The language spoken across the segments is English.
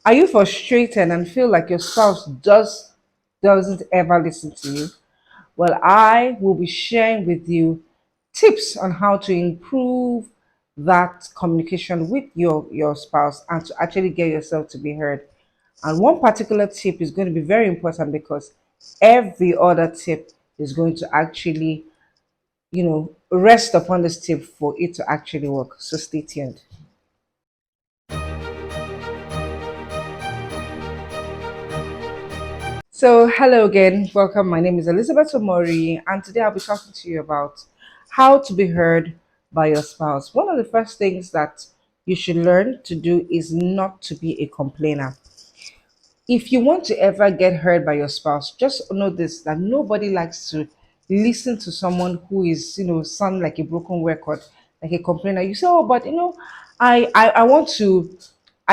Are you frustrated and feel like your spouse doesn't ever listen to you? Well, I will be sharing with you tips on how to improve that communication with your spouse and to actually get yourself to be heard. And one particular tip is going to be very important because every other tip is going to actually, rest upon this tip for it to actually work. So stay tuned. So, hello again. Welcome. My name is Elizabeth Omori, and today I'll be talking to you about how to be heard by your spouse. One of the first things that you should learn to do is not to be a complainer. If you want to ever get heard by your spouse, just know this, that nobody likes to listen to someone who is, sound like a broken record, like a complainer. You say, oh, but I want to,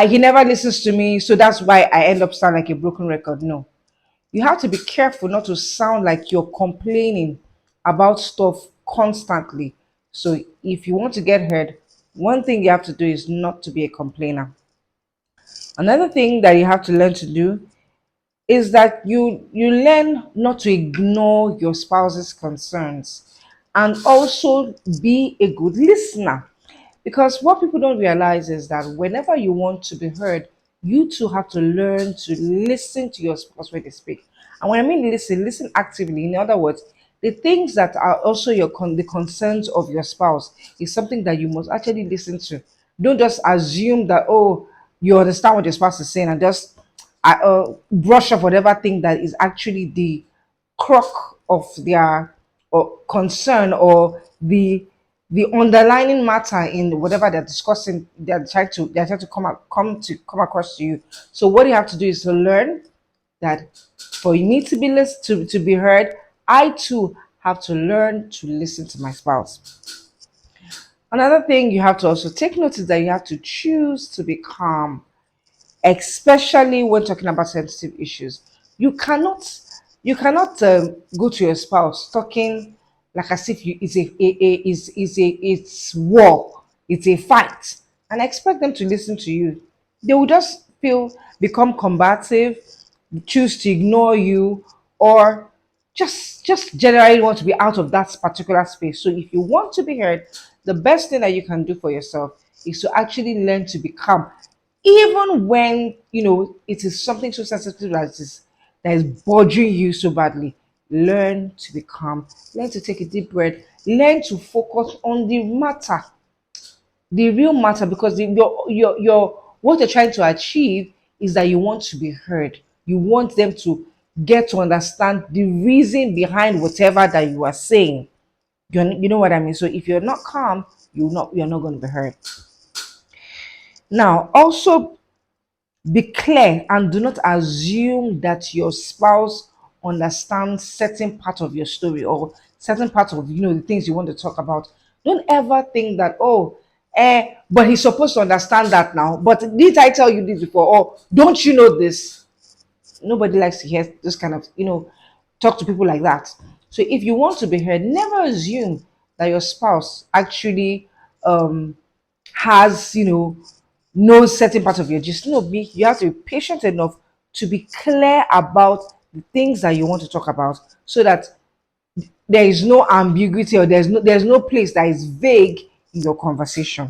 he never listens to me, so that's why I end up sound like a broken record. No, you have to be careful not to sound like you're complaining about stuff constantly. So if you want to get heard, one thing you have to do is not to be a complainer. Another thing that you have to learn to do is that you learn not to ignore your spouse's concerns and also be a good listener. Because what people don't realize is that whenever you want to be heard, you too have to learn to listen to your spouse when they speak. And when I mean listen, listen actively. In other words, the things that are also the concerns of your spouse is something that you must actually listen to. Don't just assume that, oh, you understand what your spouse is saying and just brush off whatever thing that is actually the crux of their or concern or the underlying matter in whatever they're discussing. They're trying to come across to you. So what you have to do is to learn that for me to be to be heard, I too have to learn to listen to my spouse. Another thing you have to also take note is that you have to choose to be calm, especially when talking about sensitive issues. You cannot go to your spouse talking like as if it's war, it's a fight, and expect them to listen to you. They will just become combative, choose to ignore you, or just generally want to be out of that particular space. So if you want to be heard, the best thing that you can do for yourself is to actually learn to be calm, even when it is something so sensitive that is bothering you so badly. Learn to be calm, learn to take a deep breath, learn to focus on the matter, the real matter, because your what you're trying to achieve is that you want to be heard. You want them to get to understand the reason behind whatever that you are saying. You know what I mean? So if you're not calm, you're not going to be heard. Now, also be clear and do not assume that your spouse understands certain part of your story or certain part of the things you want to talk about. Don't ever think that, oh, but he's supposed to understand that now. But did I tell you this before? Or don't you know this? Nobody likes to hear this kind of talk to people like that. So if you want to be heard, never assume that your spouse actually has knows certain parts of your gist. No, you have to be patient enough to be clear about the things that you want to talk about, so that there is no ambiguity or there's no place that is vague in your conversation.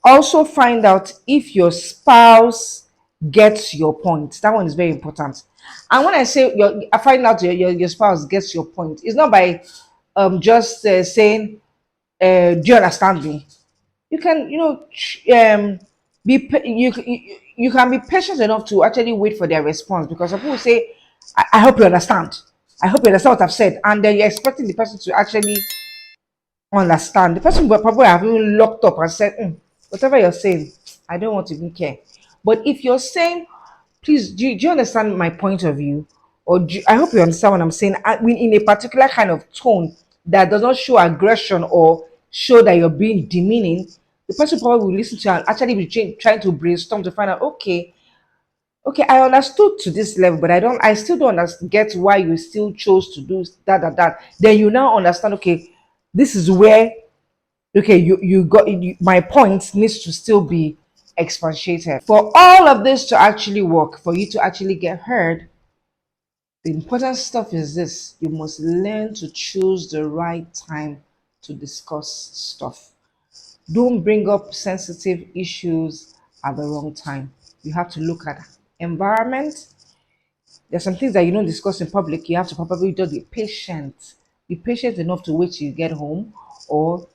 Also find out if your spouse gets your point. That one is very important. And when I say I find out your spouse gets your point, it's not by just saying, do you understand me? You can you can be patient enough to actually wait for their response, because some people say, I hope you understand, I hope you understand what I've said, and then you're expecting the person to actually understand. The person will probably have even locked up and said, whatever you're saying, I don't want to even care. But if you're saying, please, do you understand my point of view? Or I hope you understand what I'm saying. I mean, in a particular kind of tone that does not show aggression or show that you're being demeaning, the person probably will listen to you and actually be trying to brainstorm to find out, okay, okay, I understood to this level, but I still don't get why you still chose to do that. Then you now understand, okay, this is where, okay, my point needs to still be expatiated. For all of this to actually work, for you to actually get heard, the important stuff is this: you must learn to choose the right time to discuss stuff. Don't bring up sensitive issues at the wrong time. You have to look at environment. There's some things that you don't discuss in public. You have to probably just be patient. Be patient enough to wait till you get home, or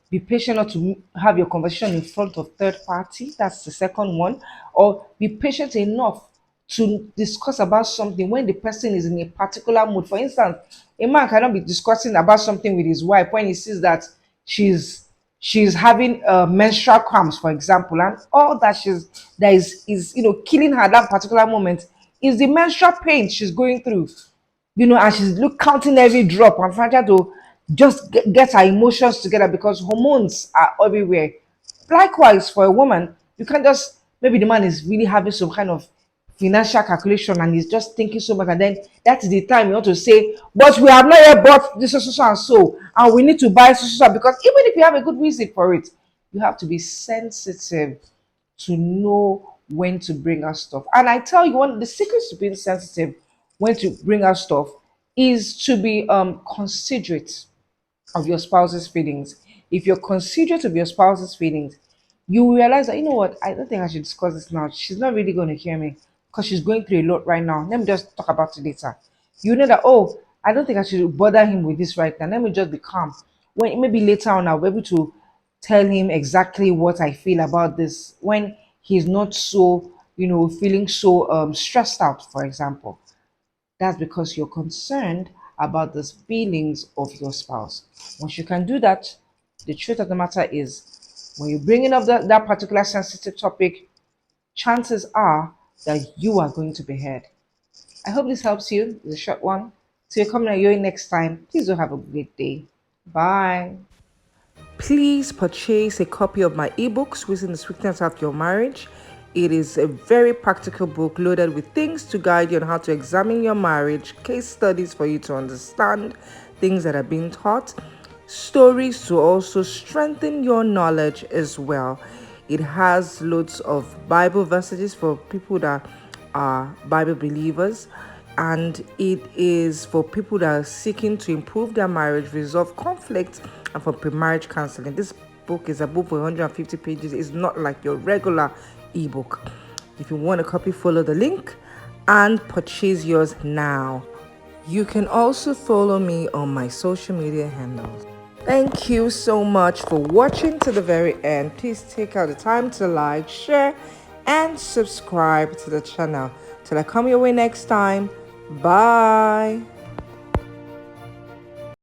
be patient not to have your conversation in front of third party. That's the second one. Or be patient enough to discuss about something when the person is in a particular mood. For instance, a man cannot be discussing about something with his wife when he sees that she's she's having menstrual cramps, for example, and all that is killing her at that particular moment is the menstrual pain she's going through, and she's counting every drop and trying to just get her emotions together because hormones are everywhere. Likewise, for a woman, you can't just, maybe the man is really having some kind of financial calculation and he's just thinking so much, and then that is the time you want to say, but we have not yet bought this and we need to buy because even if you have a good reason for it, you have to be sensitive to know when to bring out stuff. And I tell you, one of the secrets to being sensitive when to bring out stuff is to be considerate of your spouse's feelings. If you're considerate of your spouse's feelings, you will realize that, you know what, I don't think I should discuss this now. She's not really going to hear me because she's going through a lot right now. Let me just talk about it later. You know that, oh, I don't think I should bother him with this right now. Let me just be calm. When maybe later on I'll be able to tell him exactly what I feel about this when he's not so, feeling so stressed out, for example. That's because you're concerned about the feelings of your spouse. Once you can do that, the truth of the matter is, when you're bringing up that particular sensitive topic, chances are that you are going to be heard. I hope this helps you. It's a short one. So you're coming your way next time. Please do have a great day. Bye. Please purchase a copy of my ebooks, Wisdom the Sweetness of Your Marriage. It is a very practical book loaded with things to guide you on how to examine your marriage, case studies for you to understand things that are being taught, stories to also strengthen your knowledge as well. It has loads of Bible verses for people that are Bible believers, and it is for people that are seeking to improve their marriage, resolve conflict, and for pre-marriage counseling. This book is above 150 pages. It's not like your regular ebook. If you want a copy, follow the link and purchase yours now. You can also follow me on my social media handles. Thank you so much for watching to the very end. Please take out the time to like, share, and subscribe to the channel. Till I come your way next time. Bye.